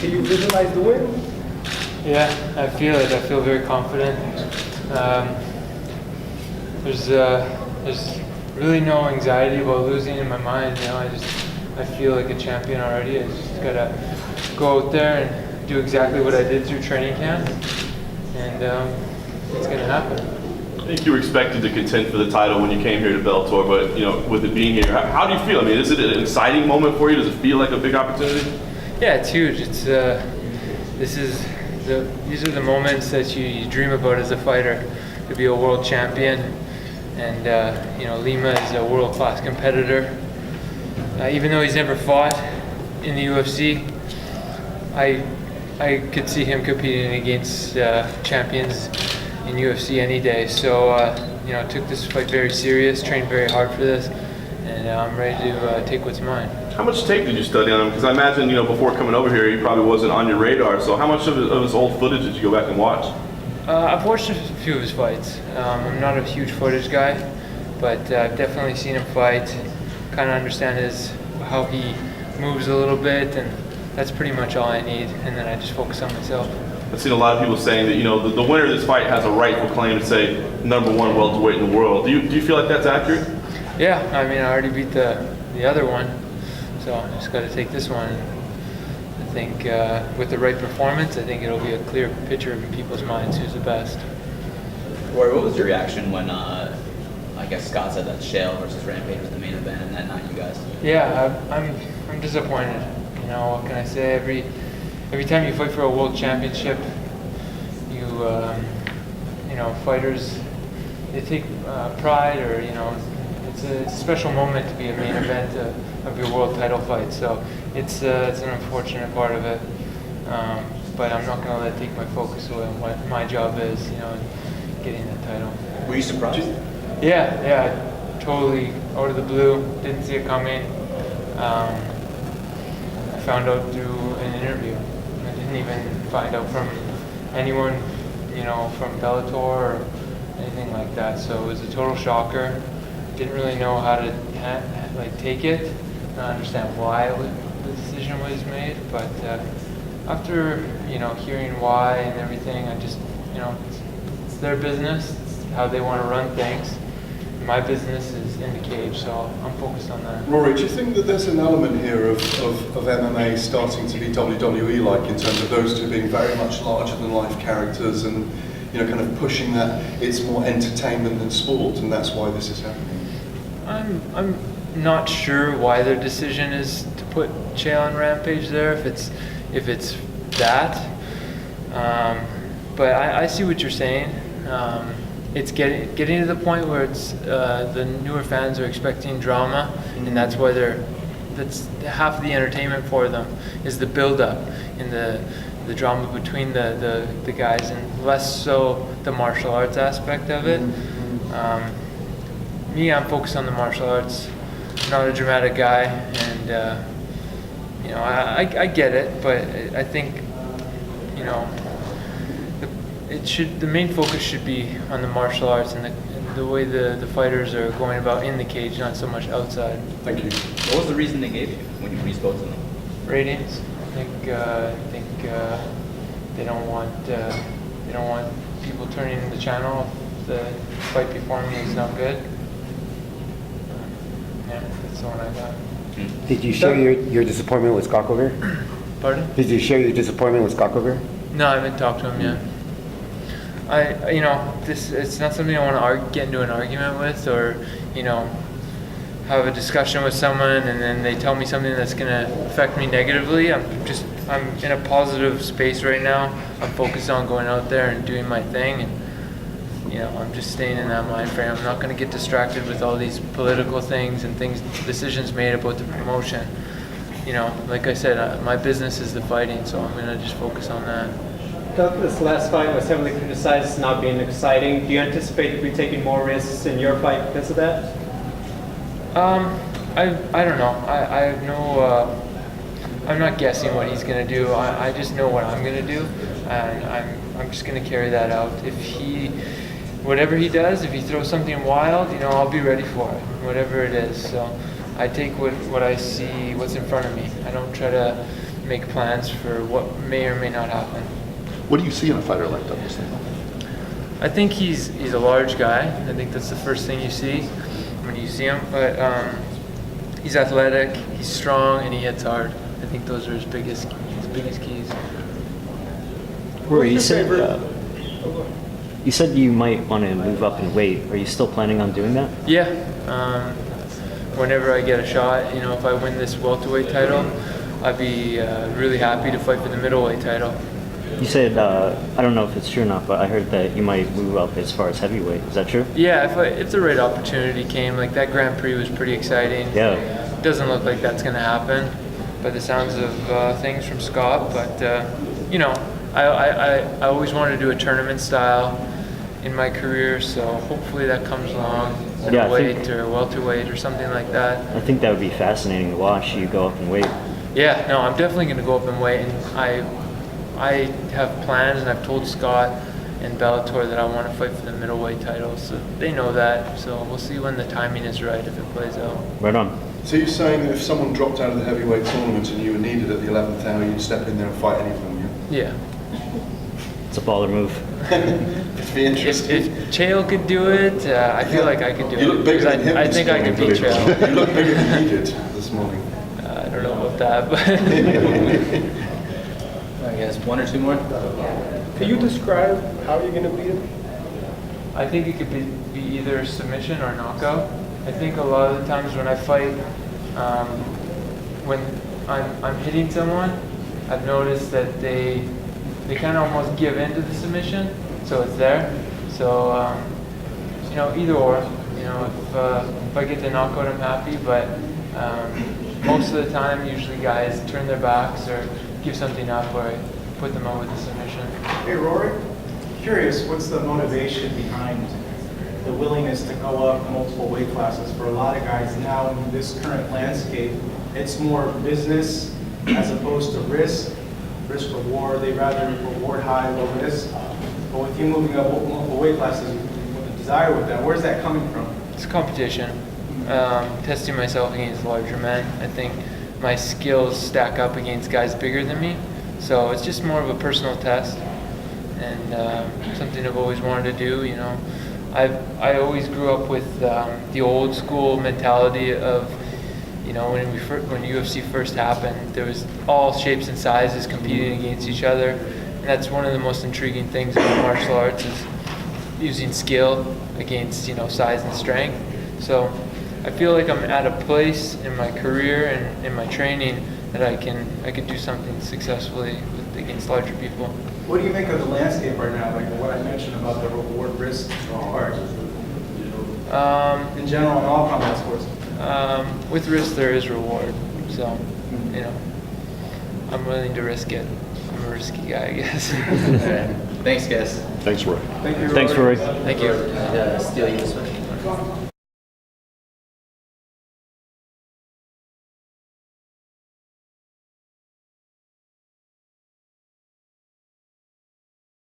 Can you visualize the win? Yeah, I feel it. I feel very confident. There's really no anxiety about losing in my mind. You know, I feel like a champion already. I just gotta go out there and do exactly what I did through training camp, and it's gonna happen. I think you were expected to contend for the title when you came here to Bellator, but you know, with it being here, how do you feel? I mean, is it an exciting moment for you? Does it feel like a big opportunity? Yeah, it's huge. It's these are the moments that you dream about as a fighter, to be a world champion, and you know, Lima is a world-class competitor. Even though he's never fought in the UFC, I could see him competing against champions in UFC any day. So you know, took this fight very serious, trained very hard for this, and I'm ready to take what's mine. How much tape did you study on him? Because I imagine, you know, before coming over here, he probably wasn't on your radar. So how much of his old footage did you go back and watch? I've watched a few of his fights. I'm not a huge footage guy, but I've definitely seen him fight, kind of understand how he moves a little bit, and that's pretty much all I need, and then I just focus on myself. I've seen a lot of people saying that, you know, the winner of this fight has a rightful claim to say #1 welterweight in the world. Do you feel like that's accurate? Yeah, I mean, I already beat the other one, so I just got to take this one. I think with the right performance, I think it'll be a clear picture in people's minds who's the best. Rory, what was your reaction when I guess Scott said that Shale versus Rampage was the main event and that night you guys? Yeah, I'm disappointed. You know, what can I say? Every time you fight for a world championship, you know, fighters, they take pride, or you know, it's a special moment to be a main event of your world title fight. So it's an unfortunate part of it, but I'm not going to let it take my focus away on what my job is, you know, getting that title. Were you surprised? Yeah, totally out of the blue. Didn't see it coming. I found out through an interview. I didn't even find out from anyone, you know, from Bellator or anything like that. So it was a total shocker. Didn't really know how to take it, not understand why the decision was made. But after, you know, hearing why and everything, I just, you know, it's their business. It's how they want to run things. My business is in the cage, so I'm focused on that. Rory, do you think that there's an element here of MMA starting to be WWE-like, in terms of those two being very much larger-than-life characters, and you know, kind of pushing that it's more entertainment than sport, and that's why this is happening? I'm not sure why their decision is to put Chael and Rampage there, if it's that. But I see what you're saying. It's getting to the point where it's the newer fans are expecting drama, and that's why that's half of the entertainment for them is the build-up and the drama between the guys, and less so the martial arts aspect of it. Me, I'm focused on the martial arts. I'm not a dramatic guy, and you know, I get it, but I think, you know, the main focus should be on the martial arts and the way the fighters are going about in the cage, not so much outside. Thank you. What was the reason they gave you when you spoke to them? Ratings. I think they don't want people turning the channel if the fight before me is not good. Yeah, that's the one I got. Did you share your disappointment with Skakover? Pardon? Did you share your disappointment with Skakover? No, I haven't talked to him yet. You know, it's not something I want to get into an argument with, or, you know, have a discussion with someone and then they tell me something that's going to affect me negatively. I'm in a positive space right now. I'm focused on going out there and doing my thing, and, you know, I'm just staying in that mind frame. I'm not going to get distracted with all these political things and decisions made about the promotion. You know, like I said, my business is the fighting, so I'm going to just focus on that. This last fight was heavily criticized as not being exciting. Do you anticipate to be taking more risks in your fight because of that? I don't know. I have no. I'm not guessing what he's gonna do. I just know what I'm gonna do, and I'm just gonna carry that out. Whatever he does, if he throws something wild, you know, I'll be ready for it, whatever it is. So I take what I see, what's in front of me. I don't try to make plans for what may or may not happen. What do you see in a fighter like Douglas? I think he's a large guy. I think that's the first thing you see when you see him. But he's athletic, he's strong, and he hits hard. I think those are his biggest keys. Rory, What's your favorite? you said you might want to move up in weight. Are you still planning on doing that? Yeah. Whenever I get a shot, if I win this welterweight title, I'd be really happy to fight for the middleweight title. You said, I don't know if it's true or not, but I heard that you might move up as far as heavyweight. Is that true? Yeah, if the right opportunity came, like that Grand Prix was pretty exciting. Yeah. It doesn't look like that's going to happen by the sounds of things from Scott, but I always wanted to do a tournament style in my career, so hopefully that comes along, Yeah, I middleweight think- or welterweight or something like that. I think that would be fascinating to watch you go up in weight. Yeah, no, I'm definitely going to go up in weight, and I have plans, and I've told Scott and Bellator that I want to fight for the middleweight title, so they know that. So we'll see when the timing is right, if it plays out. Right on. So you're saying that if someone dropped out of the heavyweight tournament and you were needed at the 11th hour, you'd step in there and fight any of them, yeah? Yeah. It's a baller move. It'd be interesting. If Chael could do it, I feel like I could do it. You look bigger because than him I this think I morning, could beat Billy. Chael. You look bigger than he did this morning. I don't know about that, but I guess one or two more. Can you describe how you're going to beat him? I think it could be either submission or knockout. I think a lot of the times when I fight, when I'm hitting someone, I've noticed that they kind of almost give in to the submission, so it's there. So either or. If I get the knockout, I'm happy. But most of the time, usually guys turn their backs or give something up, or I put them out with a submission. Hey, Rory, curious, what's the motivation behind the willingness to go up multiple weight classes? For a lot of guys now in this current landscape, it's more business as opposed to risk reward. They rather reward high, low risk. But with you moving up multiple weight classes with a desire with that, where's that coming from? It's competition. Testing myself against larger men. I think my skills stack up against guys bigger than me. So it's just more of a personal test, and something I've always wanted to do. I always grew up with the old school mentality of, when UFC first happened, there was all shapes and sizes competing against each other, and that's one of the most intriguing things about martial arts is using skill against size and strength. So I feel like I'm at a place in my career and in my training that I could do something successfully against larger people. What do you think of the landscape right now? Like what I mentioned about the reward risk reward in general in all combat sports. With risk, there is reward. So, I'm willing to risk it. I'm a risky guy, I guess. Thanks, guys. Thanks, Roy. Thank you, Thanks, Rory. Thank you. Steal you this way.